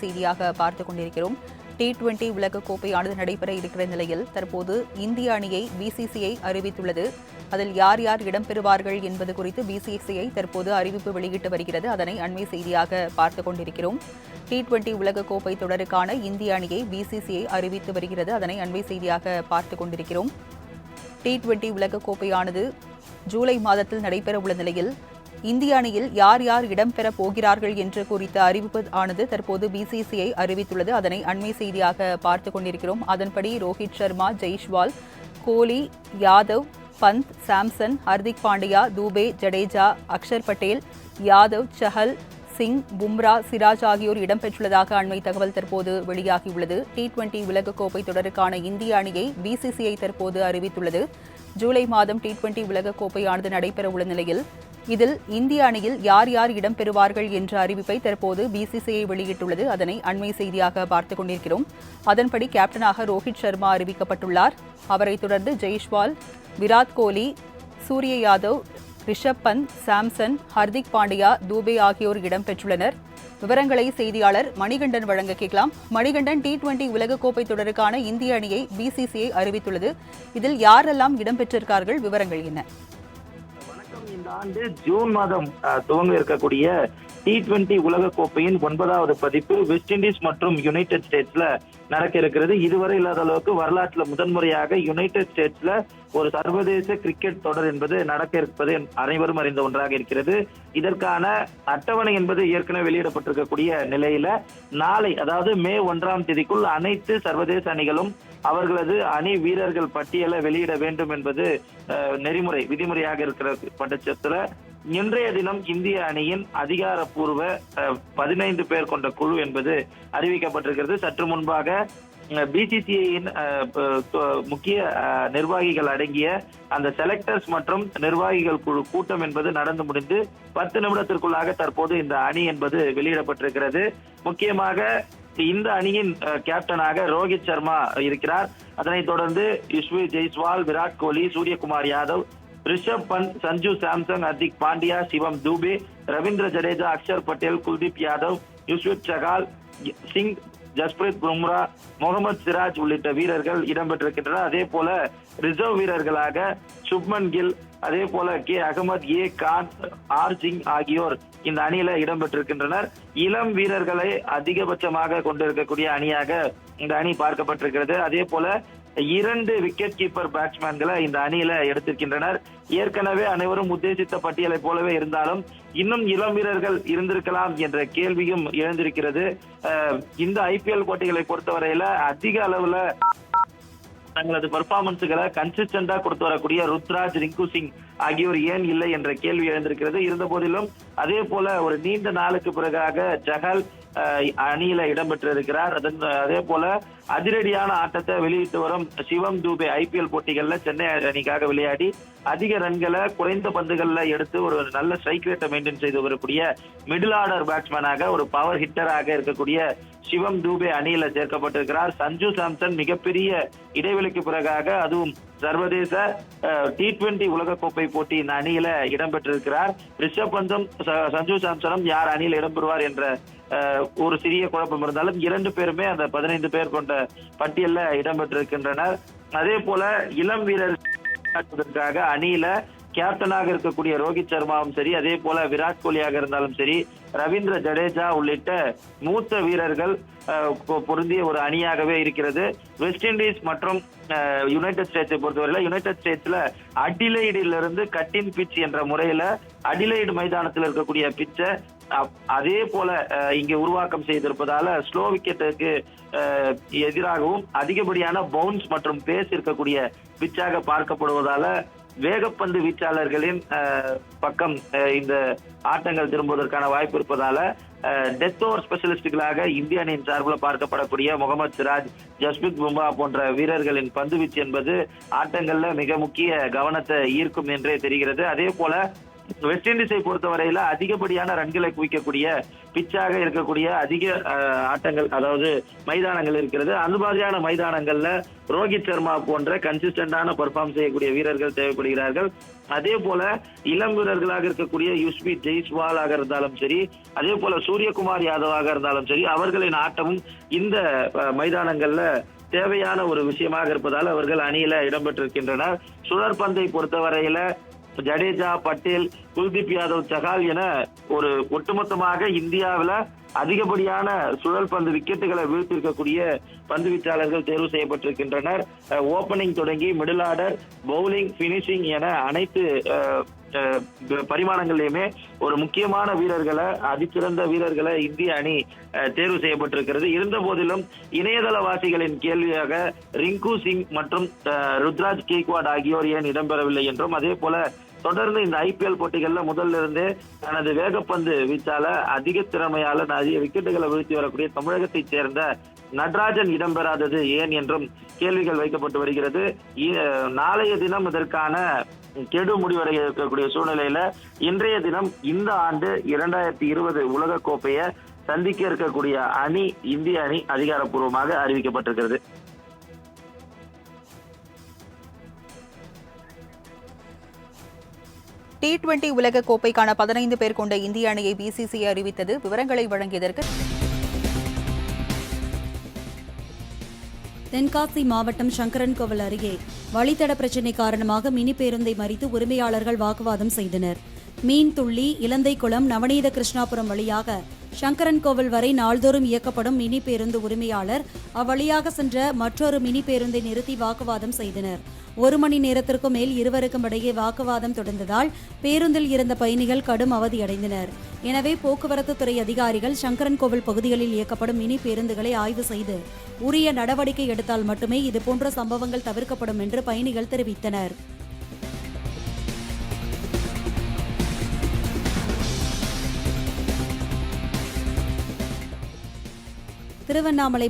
செய்தியாக பார்த்துக் கொண்டிருக்கிறோம். T20 உலகக்கோப்பையானது நடைபெற இருக்கிற நிலையில் தற்போது இந்திய அணியை BCCI அறிவித்துள்ளது. அதில் யார் யார் இடம்பெறுவார்கள் என்பது குறித்து BCCI தற்போது அறிவிப்பு வெளியிட்டு வருகிறது. அதனை அண்மை செய்தியாக பார்த்துக் கொண்டிருக்கிறோம். T20 உலகக்கோப்பை தொடருக்கான இந்திய அணியை BCCI அறிவித்து வருகிறது. அதனை அண்மை செய்தியாக பார்த்துக் கொண்டிருக்கிறோம். T20 உலகக்கோப்பையானது ஜூலை மாதத்தில் நடைபெற உள்ள நிலையில் இந்திய அணியில் யார் யார் இடம்பெறப் போகிறார்கள் என்று குறித்த அறிவிப்பு ஆனது தற்போது BCCI அறிவித்துள்ளது. அதனை அண்மை செய்தியாக பார்த்துக் கொண்டிருக்கிறோம். அதன்படி ரோஹித் சர்மா, ஜெய்ஸ்வால், கோலி, யாதவ், பந்த், சாம்சன், ஹர்திக் பாண்டியா, தூபே, ஜடேஜா, அக்ஷர் பட்டேல், யாதவ், சஹல், சிங், பும்ரா, சிராஜ் ஆகியோர் இடம்பெற்றுள்ளதாக அண்மை தகவல் தற்போது வெளியாகியுள்ளது. T20 உலகக்கோப்பை தொடருக்கான இந்திய அணியை BCCI தற்போது அறிவித்துள்ளது. ஜூலை மாதம் T20 உலகக்கோப்பையானது நடைபெற உள்ள நிலையில் இதில் இந்திய அணியில் யார் யார் இடம்பெறுவார்கள் என்ற அறிவிப்பை தற்போது BCCI வெளியிட்டுள்ளது. அதனை அண்மை செய்தியாக பார்த்துக் கொண்டிருக்கிறோம். அதன்படி கேப்டனாக ரோஹித் சர்மா அறிவிக்கப்பட்டுள்ளார். அவரைத் தொடர்ந்து ஜெய்ஸ்வால், விராட் கோலி, சூரிய யாதவ், ரிஷப் பந்த், சாம்சன், ஹர்திக் பாண்டியா, தூபே ஆகியோர் இடம்பெற்றுள்ளனர். விவரங்களை செய்தியாளர் மணிகண்டன் வழங்க கேட்கலாம். மணிகண்டன், T20 உலகக்கோப்பை தொடருக்கான இந்திய அணியை BCCI அறிவித்துள்ளது. இதில் யாரெல்லாம் இடம்பெற்றிருக்கார்கள்? விவரங்கள் என்ன? இந்த ஆண்டு ஜூன் மாதம் துவங்க இருக்கக்கூடிய T20 உலகக்கோப்பையின் 9வது பதிப்பு வெஸ்ட் இண்டீஸ் மற்றும் யுனைடெட் ஸ்டேட்ஸ்ல நடக்க இருக்கிறது. இதுவரை இல்லாத அளவுக்கு வரலாற்றுல முதன்முறையாக யுனைடெட் ஸ்டேட்ஸ்ல ஒரு சர்வதேச கிரிக்கெட் தொடர் என்பது நடக்க இருப்பது அனைவரும் அறிந்த ஒன்றாக இருக்கிறது. இதற்கான அட்டவணை என்பது ஏற்கனவே வெளியிடப்பட்டிருக்கக்கூடிய நிலையில நாளை, அதாவது மே 1ஆம் தேதிக்குள் அனைத்து சர்வதேச அணிகளும் அவர்களது அணி வீரர்கள் பட்டியலை வெளியிட வேண்டும் என்பது நெறிமுறை விதிமுறையாக இருக்கிற பட்சத்துல இன்றைய தினம் இந்திய அணியின் அதிகாரப்பூர்வ 15 பேர் கொண்ட குழு என்பது அறிவிக்கப்பட்டிருக்கிறது. சற்று முன்பாக BCCIயின் முக்கிய நிர்வாகிகள் அடங்கிய அந்த செலக்டர்ஸ் மற்றும் நிர்வாகிகள் குழு கூட்டம் என்பது நடந்து முடிந்து 10 நிமிடத்திற்குள்ளாக தற்போது இந்த அணி என்பது வெளியிடப்பட்டிருக்கிறது. முக்கியமாக இந்த அணியின் கேப்டனாக ரோஹித் சர்மா இருக்கிறார். அதனைத் தொடர்ந்து யுஸ்வேந்திர ஜெய்ஸ்வால், விராட் கோலி, சூரியகுமார் யாதவ், ரிஷப் பந்த், சஞ்சு சாம்சன், ஹர்திக் பாண்டியா, சிவம் தூபே, ரவீந்திர ஜடேஜா, அக்ஷர் பட்டேல், குல்தீப் யாதவ், யுஸ்வேந்திர சகால், சிங், ஜஸ்பிரீத் பும்ரா, முகமது சிராஜ் உள்ளிட்ட வீரர்கள் இடம்பெற்றிருக்கின்றனர். அதே போல ரிசர்வ் வீரர்களாக சுப்மன் கில், அதே போல கே அகமது, ஏ கான், ஆர் சிங் ஆகியோர் இந்த அணியில இடம்பெற்றிருக்கின்றனர். இளம் வீரர்களை அதிகபட்சமாக கொண்டிருக்கக்கூடிய அணியாக இந்த அணி பார்க்கப்பட்டிருக்கிறது. அதே போல 2 விக்கெட் கீப்பர் பேட்ஸ்மேன்களை இந்த அணியில எடுத்திருக்கின்றனர். ஏற்கனவே அனைவரும் உத்தேசித்த பட்டியலை போலவே இருந்தாலும் இன்னும் இளம் வீரர்கள் இருந்திருக்கலாம் என்ற கேள்வியும் எழுந்திருக்கிறது. இந்த IPL போட்டிகளை பொறுத்தவரையில அதிக அளவுல தங்களது பெர்ஃபார்மன்ஸுகளை கன்சிஸ்டண்டா கொடுத்து வரக்கூடிய ருத்ராஜ், ரிங்கு சிங் ஆகியோர் ஏன் இல்லை என்ற கேள்வி எழுந்திருக்கிறது. இருந்த போதிலும் அதே போல ஒரு நீண்ட நாளுக்கு பிறகாக ஜஹல் அணியில இடம்பெற்றிருக்கிறார். அதே போல அதிரடியான ஆட்டத்தை வெளியிட்டு வரும் சிவம் தூபே IPL போட்டிகள்ல சென்னை அணிக்காக விளையாடி அதிக ரன்களை குறைந்த பந்துகள்ல எடுத்து ஒரு நல்ல ஸ்ட்ரைக் ரேட்டை மெயின்டைன் செய்து வரக்கூடிய மிடில் ஆர்டர் பேட்ஸ்மேனாக ஒரு பவர் ஹிட்டராக இருக்கக்கூடிய சிவம் தூபே அணியில சேர்க்கப்பட்டிருக்கிறார். சஞ்சு சாம்சன் மிகப்பெரிய இடைவெளிக்கு பிறகாக, அதுவும் சர்வதேச T20 உலகக்கோப்பை போட்டி இந்த அணியில இடம்பெற்றிருக்கிறார். ரிஷப் பந்தும் சஞ்சு சாம்சனும் யார் அணியில் இடம்பெறுவார் என்ற ஒரு சிறிய குழப்பம் இருந்தாலும் 2 பேருமே அந்த 15 பேர் கொண்ட பட்டியல்ல இடம்பெற்றிருக்கின்றனர். அதே போல இளம் வீரர்களுக்காக அணியில கேப்டனாக இருக்கக்கூடிய ரோஹித் சர்மாவும் சரி, அதே போல விராட் கோலியாக இருந்தாலும் சரி, ரவீந்திர ஜடேஜா உள்ளிட்ட மூத்த வீரர்கள் பொருந்திய ஒரு அணியாகவே இருக்கிறது. வெஸ்ட் இண்டீஸ் மற்றும் யுனைடெட் ஸ்டேட்ஸை பொறுத்தவரையில யுனைடெட் ஸ்டேட்ஸ்ல அடிலைடிலிருந்து கட்டின் பிட்ச் என்ற முறையில அடிலைடு மைதானத்தில் இருக்கக்கூடிய பிட்சை அதே போல இங்கே உருவாக்கம் செய்திருப்பதால ஸ்லோ விக்கெட்டுக்கு எதிராகவும் அதிகப்படியான பவுன்ஸ் மற்றும் பேஸ் இருக்கக்கூடிய பிட்சாக பார்க்கப்படுவதால வேகப்பந்து வீச்சாளர்களின் பக்கம் இந்த ஆட்டங்கள் திரும்புவதற்கான வாய்ப்பு இருப்பதால டெத் ஓவர் ஸ்பெஷலிஸ்டுகளாக இந்திய அணியின் சார்பில் பார்க்கப்படக்கூடிய முகமது சிராஜ், ஜஸ்பிரீத் பும்ரா போன்ற வீரர்களின் பந்து வீச்சு என்பது ஆட்டங்கள்ல மிக முக்கிய கவனத்தை ஈர்க்கும் என்றே தெரிகிறது. அதே போல வெஸ்ட் இண்டீஸை பொறுத்தவரையில அதிகப்படியான ரன்களை குவிக்கக்கூடிய பிச்சாக இருக்கக்கூடிய அதிக ஆட்டங்கள், அதாவது மைதானங்கள் இருக்கிறது. அந்த மாதிரியான மைதானங்கள்ல ரோஹித் சர்மா போன்ற கன்சிஸ்டன்டான பெர்ஃபார்ம் செய்யக்கூடிய வீரர்கள் தேவைப்படுகிறார்கள். அதே போல இளம் வீரர்களாக இருக்கக்கூடிய யுஸ்வீத் ஜெய்ஸ்வாலாக இருந்தாலும் சரி, அதே போல சூரியகுமார் யாதவாக இருந்தாலும் சரி, அவர்களின் ஆட்டமும் இந்த மைதானங்கள்ல தேவையான ஒரு விஷயமாக இருப்பதால் அவர்கள் அணியில இடம்பெற்றிருக்கின்றனர். சுழற்பந்தை பொறுத்தவரையில ஜடேஜா, பட்டேல், குல்தீப் யாதவ், சஹால் என ஒரு ஒட்டுமொத்தமாக இந்தியாவில அதிகப்படியான சுழல் பந்து விக்கெட்டுகளை வீழ்த்திருக்கக்கூடிய பந்து வீச்சாளர்கள் தேர்வு செய்யப்பட்டிருக்கின்றனர். ஓபனிங் தொடங்கி மிடில் ஆர்டர், பவுலிங், பினிஷிங் என அனைத்து பரிமாணங்களிலுமே ஒரு முக்கியமான வீரர்களை, அதிசிறந்த வீரர்களை இந்திய அணி தேர்வு செய்யப்பட்டிருக்கிறது. இருந்த போதிலும் இணையதளவாசிகளின் கேள்வியாக ரிங்கு சிங் மற்றும் ருத்ராஜ் கேக்வாட் ஆகியோர் ஏன் இடம்பெறவில்லை என்றும், அதே போல தொடர்ந்து இந்த ஐபிஎல் போட்டிகள்ல முதல்ல இருந்தே தனது வேகப்பந்து வீச்சால அதிக திறமையால அதிக விக்கெட்டுகளை வீழ்த்தி வரக்கூடிய தமிழகத்தை சேர்ந்த நடராஜன் இடம்பெறாதது ஏன் என்றும் கேள்விகள் வைக்கப்பட்டு வருகிறது. நாளைய தினம் இதற்கான கெடு முடிவடைய இருக்கக்கூடிய சூழ்நிலையில இன்றைய தினம் இந்த ஆண்டு 2020 உலக கோப்பையை சந்திக்க இருக்கக்கூடிய அணி இந்திய அணி அதிகாரப்பூர்வமாக அறிவிக்கப்பட்டிருக்கிறது. T20 உலக கோப்பைக்கான 15 பேர் கொண்ட இந்திய அணியை பிசிசிஐ அறிவித்தது. விவரங்களை வழங்கியதற்கு தென்காசி மாவட்டம் சங்கரன்கோவில் அருகே வழித்தட பிரச்சினை காரணமாக மினி பேருந்தை மறித்து உரிமையாளர்கள் வாக்குவாதம் செய்தனர். மீன் துள்ளி, இலந்தைக்குளம், நவநீத கிருஷ்ணாபுரம் வழியாக சங்கரன்கோவில் வரை நாள்தோறும் இயக்கப்படும் மினி பேருந்து உரிமையாளர் அவ்வழியாக சென்ற மற்றொரு மினி பேருந்தை நிறுத்தி வாக்குவாதம் செய்தனர். 1 மணி நேரத்திற்கும் மேல் இருவருக்கும் இடையே வாக்குவாதம் தொடர்ந்ததால் பேருந்தில் இருந்த பயணிகள் கடும் அவதியடைந்தனர். எனவே போக்குவரத்து துறை அதிகாரிகள் சங்கரன்கோவில் பகுதிகளில் இயக்கப்படும் மினி பேருந்துகளை ஆய்வு செய்து உரிய நடவடிக்கை எடுத்தால் மட்டுமே இதுபோன்ற சம்பவங்கள் தவிர்க்கப்படும் என்று பயணிகள் தெரிவித்தனர். திருவண்ணாமலை